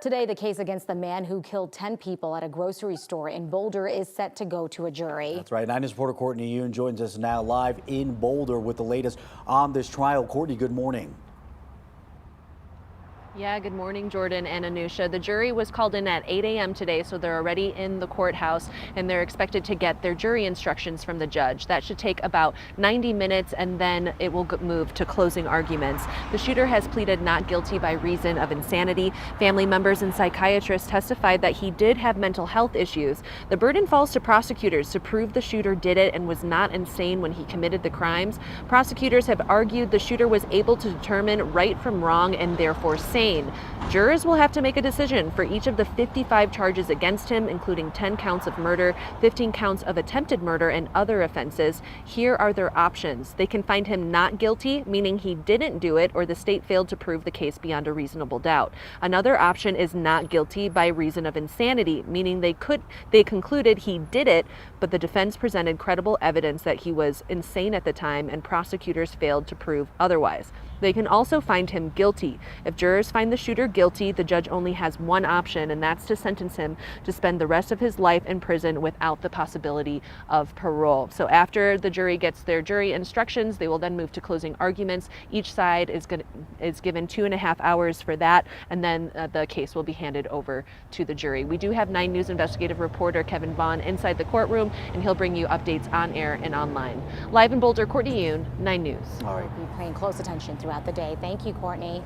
Today, the case against the man who killed 10 people at a grocery store in Boulder is set to go to a jury. That's right. 9 News reporter Courtney Yoon joins us now live in Boulder with the latest on this trial. Courtney, good morning. Yeah, good morning, Jordan and Anusha. The jury was called in at 8 a.m. today, so they're already in the courthouse, and they're expected to get their jury instructions from the judge. That should take about 90 minutes, and then it will move to closing arguments. The shooter has pleaded not guilty by reason of insanity. Family members and psychiatrists testified that he did have mental health issues. The burden falls to prosecutors to prove the shooter did it and was not insane when he committed the crimes. Prosecutors have argued the shooter was able to determine right from wrong and therefore sane. Jurors will have to make a decision for each of the 55 charges against him, including 10 counts of murder, 15 counts of attempted murder, and other offenses. Here are their options. They can find him not guilty, meaning he didn't do it, or the state failed to prove the case beyond a reasonable doubt. Another option is not guilty by reason of insanity, meaning they concluded he did it, but the defense presented credible evidence that he was insane at the time, and prosecutors failed to prove otherwise. They can also find him guilty. If jurors find the shooter guilty, the judge only has one option, and that's to sentence him to spend the rest of his life in prison without the possibility of parole. So after the jury gets their jury instructions, they will then move to closing arguments. Each side is given 2.5 hours for that, and then the case will be handed over to the jury. We do have 9 News investigative reporter Kevin Vaughn inside the courtroom, and he'll bring you updates on air and online. Live in Boulder, Courtney Yoon, 9 News. All right. We'll be paying close attention throughout the day. Thank you, Courtney.